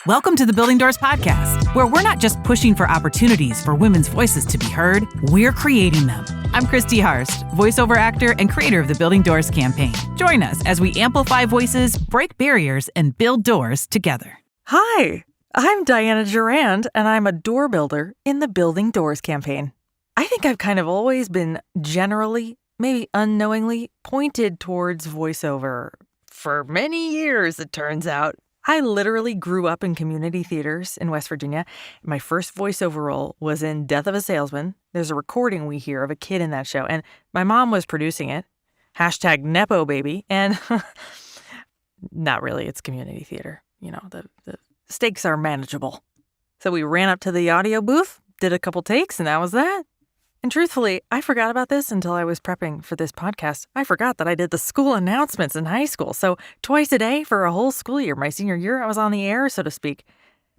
Welcome to the Building Doors Podcast, where we're not just pushing for opportunities for women's voices to be heard, we're creating them. I'm Christy Harst, voiceover actor and creator of the Building Doors campaign. Join us as we amplify voices, break barriers, and build doors together. Hi, I'm Diana Jurand, and I'm a door builder in the Building Doors campaign. I think I've kind of always been generally, maybe unknowingly, pointed towards voiceover. For many years, it turns out. I literally grew up in community theaters in West Virginia. My first voiceover role was in Death of a Salesman. There's a recording we hear of a kid in that show, and my mom was producing it. Hashtag Nepo baby. And not really, it's community theater. You know, the stakes are manageable. So we ran up to the audio booth, did a couple takes, and that was that. And truthfully, I forgot about this until I was prepping for this podcast. I forgot that I did the school announcements in high school. So twice a day for a whole school year. My senior year, I was on the air, so to speak.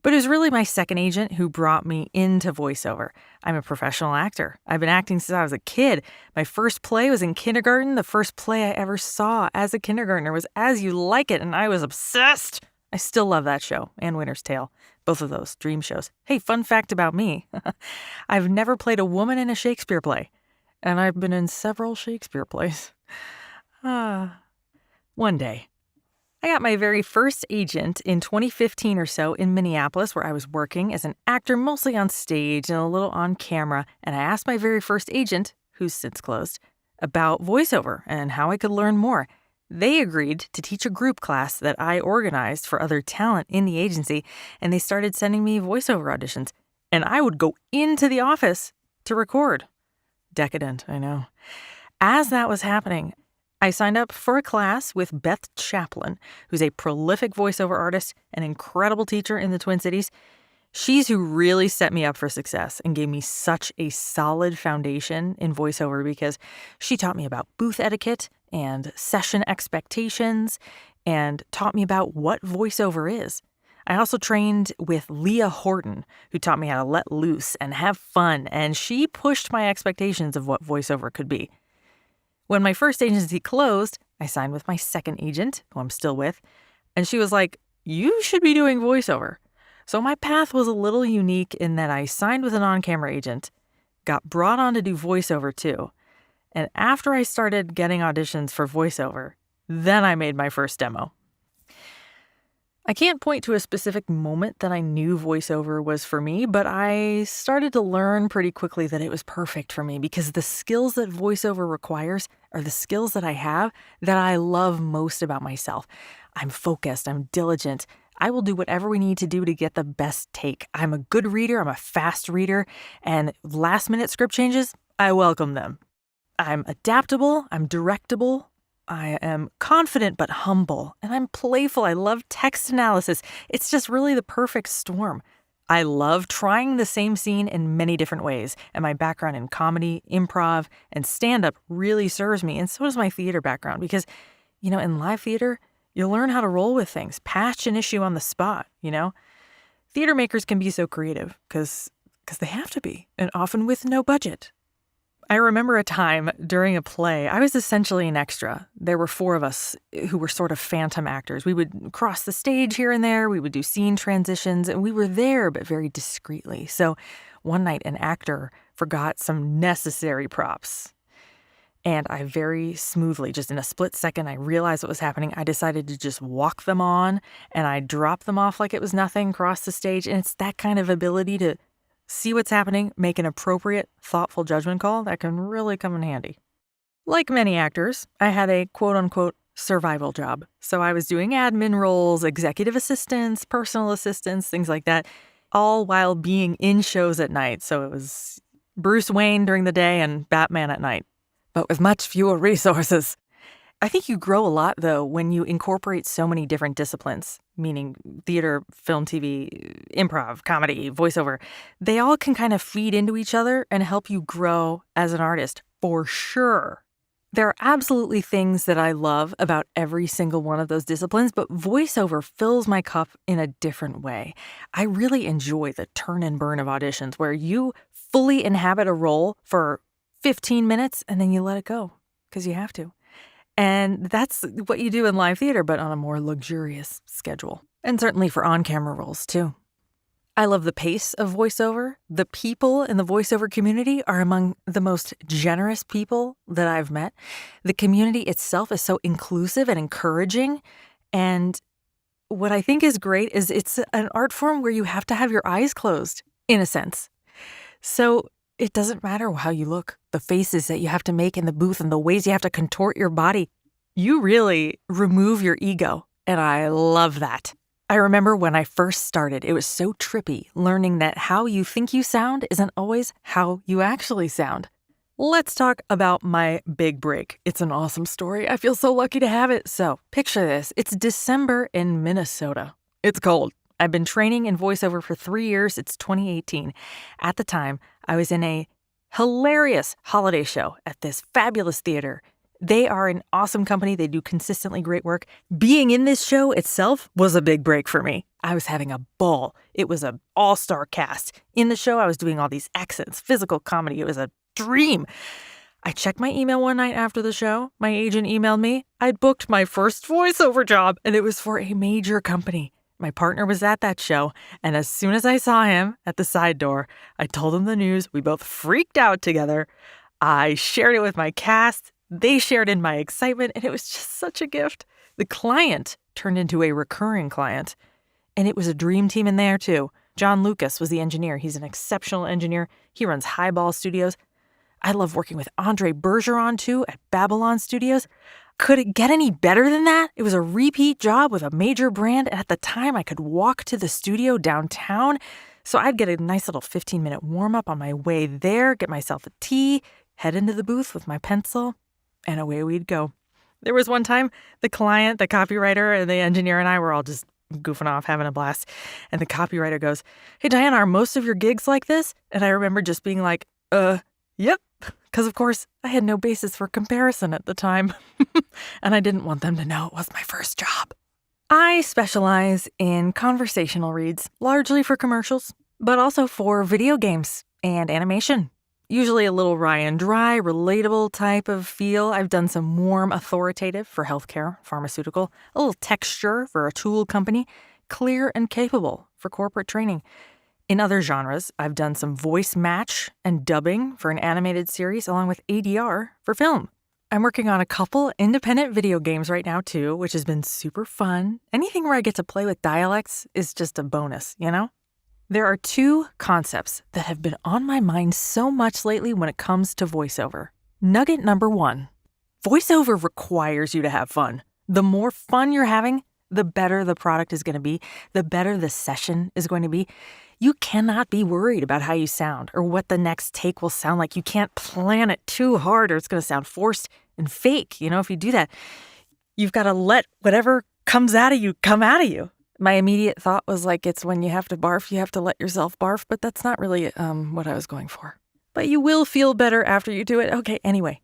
But it was really my second agent who brought me into voiceover. I'm a professional actor. I've been acting since I was a kid. My first play was in kindergarten. The first play I ever saw as a kindergartner was As You Like It, and I was obsessed. I still love that show, and Winter's Tale. Both of those, dream shows. Hey, fun fact about me. I've never played a woman in a Shakespeare play, and I've been in several Shakespeare plays. One day, I got my very first agent in 2015 or so in Minneapolis, where I was working as an actor, mostly on stage and a little on camera, and I asked my very first agent, who's since closed, about voiceover and how I could learn more. They agreed to teach a group class that I organized for other talent in the agency, and they started sending me voiceover auditions. And I would go into the office to record. Decadent, I know. As that was happening, I signed up for a class with Beth Chaplin, who's a prolific voiceover artist, an incredible teacher in the Twin Cities. She's who really set me up for success and gave me such a solid foundation in voiceover because she taught me about booth etiquette and session expectations and taught me about what voiceover is. I also trained with Leah Horton, who taught me how to let loose and have fun, and she pushed my expectations of what voiceover could be. When my first agency closed, I signed with my second agent, who I'm still with, and she was like, "You should be doing voiceover." So my path was a little unique in that I signed with an on-camera agent, got brought on to do voiceover too, and after I started getting auditions for voiceover, then I made my first demo. I can't point to a specific moment that I knew voiceover was for me, but I started to learn pretty quickly that it was perfect for me because the skills that voiceover requires are the skills that I have that I love most about myself. I'm focused, I'm diligent. I will do whatever we need to do to get the best take. I'm a good reader, I'm a fast reader, and last-minute script changes, I welcome them. I'm adaptable, I'm directable, I am confident but humble, and I'm playful. I love text analysis. It's just really the perfect storm. I love trying the same scene in many different ways, and my background in comedy, improv, and stand-up really serves me, and so does my theater background because, in live theater, you learn how to roll with things, patch an issue on the spot, Theater makers can be so creative because they have to be, and often with no budget. I remember a time during a play, I was essentially an extra. There were 4 of us who were sort of phantom actors. We would cross the stage here and there. We would do scene transitions, and we were there, but very discreetly. So one night, an actor forgot some necessary props. And I very smoothly, just in a split second, I realized what was happening. I decided to just walk them on, and I dropped them off like it was nothing, cross the stage. And it's that kind of ability to see what's happening, make an appropriate, thoughtful judgment call that can really come in handy. Like many actors, I had a quote-unquote survival job. So I was doing admin roles, executive assistants, personal assistants, things like that, all while being in shows at night. So it was Bruce Wayne during the day and Batman at night, but with much fewer resources. I think you grow a lot, though, when you incorporate so many different disciplines, meaning theater, film, TV, improv, comedy, voiceover. They all can kind of feed into each other and help you grow as an artist, for sure. There are absolutely things that I love about every single one of those disciplines, but voiceover fills my cup in a different way. I really enjoy the turn and burn of auditions where you fully inhabit a role for 15 minutes and then you let it go because you have to. And that's what you do in live theater, but on a more luxurious schedule. And certainly for on-camera roles, too. I love the pace of voiceover. The people in the voiceover community are among the most generous people that I've met. The community itself is so inclusive and encouraging. And what I think is great is it's an art form where you have to have your eyes closed, in a sense. So it doesn't matter how you look, the faces that you have to make in the booth and the ways you have to contort your body. You really remove your ego, and I love that. I remember when I first started, it was so trippy learning that how you think you sound isn't always how you actually sound. Let's talk about my big break. It's an awesome story. I feel so lucky to have it. So picture this. It's December in Minnesota. It's cold. I've been training in voiceover for 3 years. It's 2018. At the time, I was in a hilarious holiday show at this fabulous theater. They are an awesome company. They do consistently great work. Being in this show itself was a big break for me. I was having a ball. It was an all-star cast. In the show, I was doing all these accents, physical comedy. It was a dream. I checked my email one night after the show. My agent emailed me. I'd booked my first voiceover job, and it was for a major company. My partner was at that show, and as soon as I saw him at the side door, I told him the news. We both freaked out together. I shared it with my cast. They shared in my excitement, and it was just such a gift. The client turned into a recurring client, and it was a dream team in there, too. John Lucas was the engineer. He's an exceptional engineer. He runs Highball Studios. I love working with Andre Bergeron, too, at Babylon Studios. Could it get any better than that? It was a repeat job with a major brand, and at the time, I could walk to the studio downtown, so I'd get a nice little 15-minute warm-up on my way there, get myself a tea, head into the booth with my pencil, and away we'd go. There was one time the client, the copywriter, and the engineer and I were all just goofing off, having a blast. And the copywriter goes, "Hey, Diana, are most of your gigs like this?" And I remember just being like, yep. Because, of course, I had no basis for comparison at the time. And I didn't want them to know it was my first job. I specialize in conversational reads, largely for commercials, but also for video games and animation. Usually a little wry and dry, relatable type of feel. I've done some warm, authoritative for healthcare, pharmaceutical, a little texture for a tool company, clear and capable for corporate training. In other genres, I've done some voice match and dubbing for an animated series, along with ADR for film. I'm working on a couple independent video games right now, too, which has been super fun. Anything where I get to play with dialects is just a bonus, you know? There are two concepts that have been on my mind so much lately when it comes to voiceover. Nugget number one, voiceover requires you to have fun. The more fun you're having, the better the product is going to be, the better the session is going to be. You cannot be worried about how you sound or what the next take will sound like. You can't plan it too hard or it's going to sound forced and fake. You know, if you do that, you've got to let whatever comes out of you come out of you. My immediate thought was like, it's when you have to barf, you have to let yourself barf, but that's not really what I was going for. But you will feel better after you do it. Okay, anyway,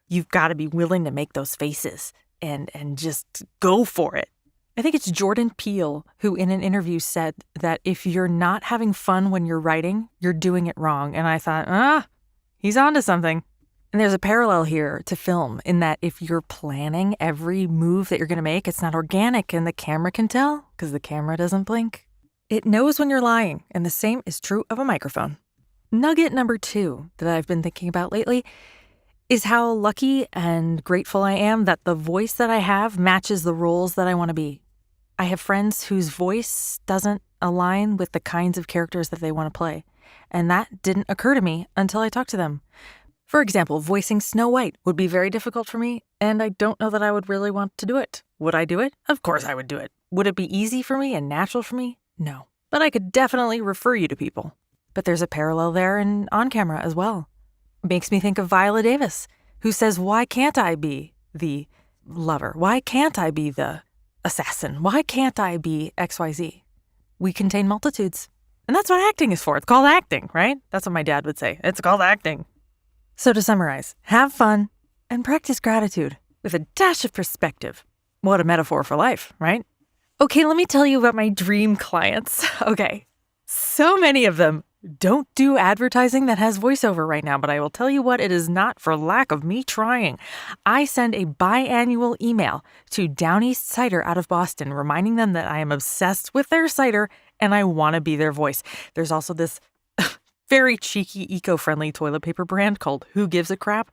you've got to be willing to make those faces and just go for it. I think it's Jordan Peele who in an interview said that if you're not having fun when you're writing, you're doing it wrong. And I thought, he's onto something. And there's a parallel here to film in that if you're planning every move that you're going to make, it's not organic and the camera can tell because the camera doesn't blink. It knows when you're lying, and the same is true of a microphone. Nugget number two that I've been thinking about lately is how lucky and grateful I am that the voice that I have matches the roles that I want to be. I have friends whose voice doesn't align with the kinds of characters that they want to play, and that didn't occur to me until I talked to them. For example, voicing Snow White would be very difficult for me, and I don't know that I would really want to do it. Would I do it? Of course I would do it. Would it be easy for me and natural for me? No. But I could definitely refer you to people. But there's a parallel there in on camera as well. It makes me think of Viola Davis, who says, why can't I be the lover? Why can't I be the assassin? Why can't I be XYZ? We contain multitudes. And that's what acting is for. It's called acting, right? That's what my dad would say. It's called acting. So to summarize, have fun and practice gratitude with a dash of perspective. What a metaphor for life, right? Okay, let me tell you about my dream clients. Okay, so many of them don't do advertising that has voiceover right now, but I will tell you what, it is not for lack of me trying. I send a biannual email to Down East Cider out of Boston, reminding them that I am obsessed with their cider and I want to be their voice. There's also this very cheeky, eco-friendly toilet paper brand called Who Gives a Crap?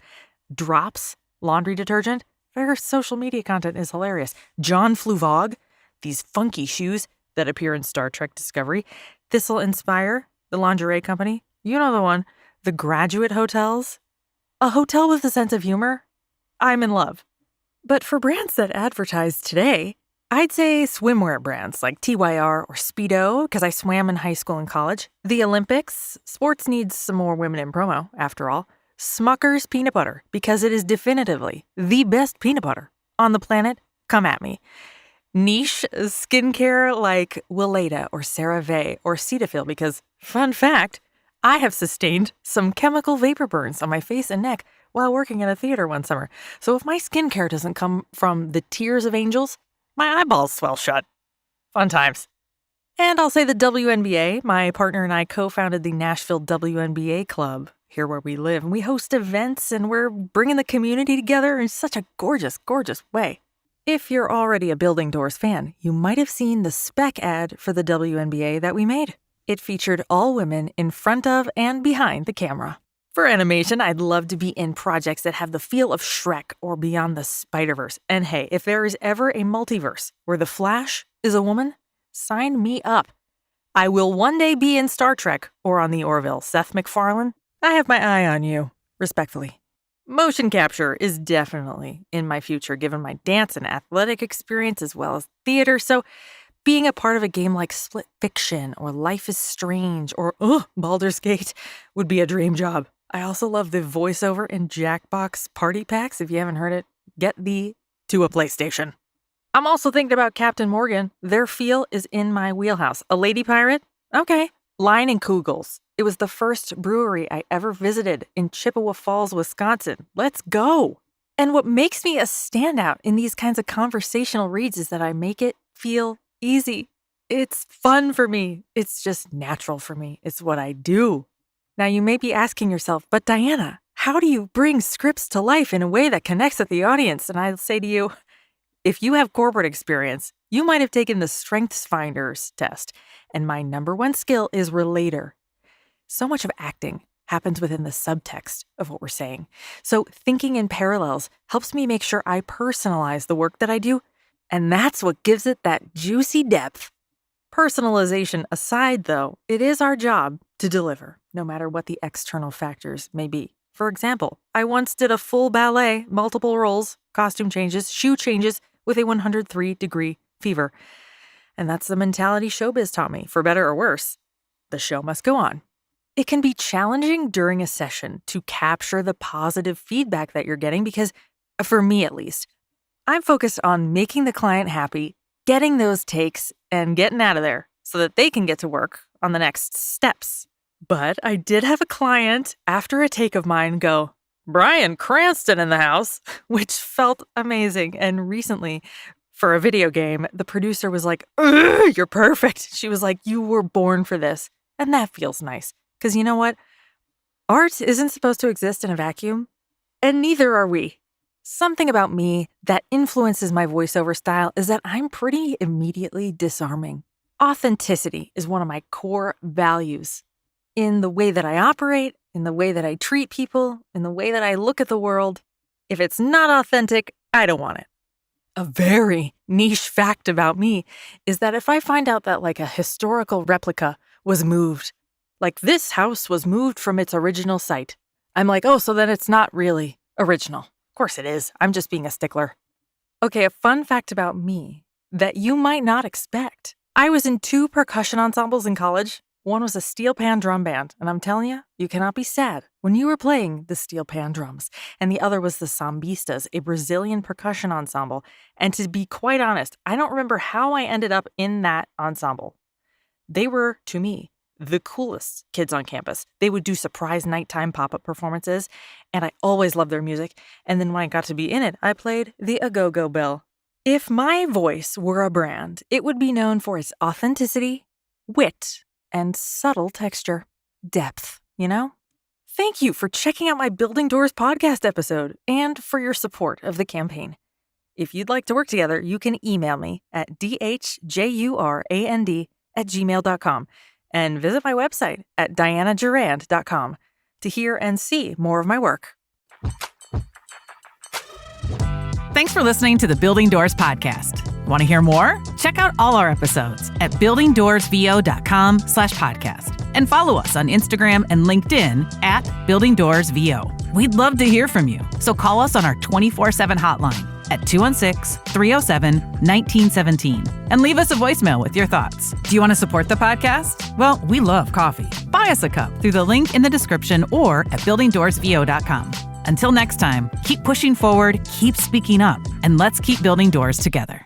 Drops laundry detergent. Their social media content is hilarious. John Fluvog, these funky shoes that appear in Star Trek Discovery. This'll Inspire, the lingerie company. You know the one. The Graduate Hotels. A hotel with a sense of humor. I'm in love. But for brands that advertise today, I'd say swimwear brands like TYR or Speedo, because I swam in high school and college. The Olympics. Sports needs some more women in promo, after all. Smucker's peanut butter, because it is definitively the best peanut butter on the planet. Come at me. Niche skincare like Weleda or CeraVe or Cetaphil, because, fun fact, I have sustained some chemical vapor burns on my face and neck while working in a theater one summer. So if my skincare doesn't come from the tears of angels, my eyeballs swell shut. Fun times. And I'll say the WNBA. My partner and I co-founded the Nashville WNBA Club here where we live. And we host events and we're bringing the community together in such a gorgeous, gorgeous way. If you're already a Building Doors fan, you might have seen the spec ad for the WNBA that we made. It featured all women in front of and behind the camera. For animation, I'd love to be in projects that have the feel of Shrek or Beyond the Spider-Verse. And hey, if there is ever a multiverse where the Flash is a woman, sign me up. I will one day be in Star Trek or on the Orville. Seth MacFarlane, I have my eye on you, respectfully. Motion capture is definitely in my future, given my dance and athletic experience as well as theater. So being a part of a game like Split Fiction or Life is Strange or Baldur's Gate would be a dream job. I also love the voiceover and Jackbox party packs. If you haven't heard it, get thee to a PlayStation. I'm also thinking about Captain Morgan. Their feel is in my wheelhouse. A lady pirate? Okay. Leinenkugels. It was the first brewery I ever visited in Chippewa Falls, Wisconsin. Let's go. And what makes me a standout in these kinds of conversational reads is that I make it feel easy. It's fun for me. It's just natural for me. It's what I do. Now you may be asking yourself, but Diana, how do you bring scripts to life in a way that connects with the audience? And I'll say to you, if you have corporate experience, you might have taken the StrengthsFinders test. And my number one skill is relator. So much of acting happens within the subtext of what we're saying. So thinking in parallels helps me make sure I personalize the work that I do. And that's what gives it that juicy depth. Personalization aside, though, it is our job to deliver, no matter what the external factors may be. For example, I once did a full ballet, multiple roles, costume changes, shoe changes with a 103-degree fever. And that's the mentality showbiz taught me, for better or worse. The show must go on. It can be challenging during a session to capture the positive feedback that you're getting because, for me at least, I'm focused on making the client happy, getting those takes, and getting out of there so that they can get to work on the next steps. But I did have a client, after a take of mine, go, "Bryan Cranston in the house," which felt amazing. And recently, for a video game, the producer was like, "You're perfect." She was like, "You were born for this." And that feels nice. Because you know what? Art isn't supposed to exist in a vacuum, and neither are we. Something about me that influences my voiceover style is that I'm pretty immediately disarming. Authenticity is one of my core values. In the way that I operate, in the way that I treat people, in the way that I look at the world. If it's not authentic, I don't want it. A very niche fact about me is that if I find out that like a historical replica was moved, like this house was moved from its original site, I'm like, oh, so then it's not really original. Of course it is. I'm just being a stickler. Okay, a fun fact about me that you might not expect. I was in 2 percussion ensembles in college. One was a steel pan drum band, and I'm telling you, you cannot be sad when you were playing the steel pan drums. And the other was the Sambistas, a Brazilian percussion ensemble. And to be quite honest, I don't remember how I ended up in that ensemble. They were, to me, the coolest kids on campus. They would do surprise nighttime pop-up performances, and I always loved their music. And then when I got to be in it, I played the A-Go-Go Bell. If my voice were a brand, it would be known for its authenticity, wit, and subtle texture. depth, you know? Thank you for checking out my Building Doors podcast episode and for your support of the campaign. If you'd like to work together, you can email me at dhjurand@gmail.com and visit my website at dianajurand.com to hear and see more of my work. Thanks for listening to the Building Doors podcast. Want to hear more? Check out all our episodes at buildingdoorsvo.com/podcast and follow us on Instagram and LinkedIn at Building Doors VO. We'd love to hear from you, so call us on our 24/7 hotline at 216-307-1917 and leave us a voicemail with your thoughts. Do you want to support the podcast? Well, we love coffee. Buy us a cup through the link in the description or at buildingdoorsvo.com. Until next time, keep pushing forward, keep speaking up, and let's keep building doors together.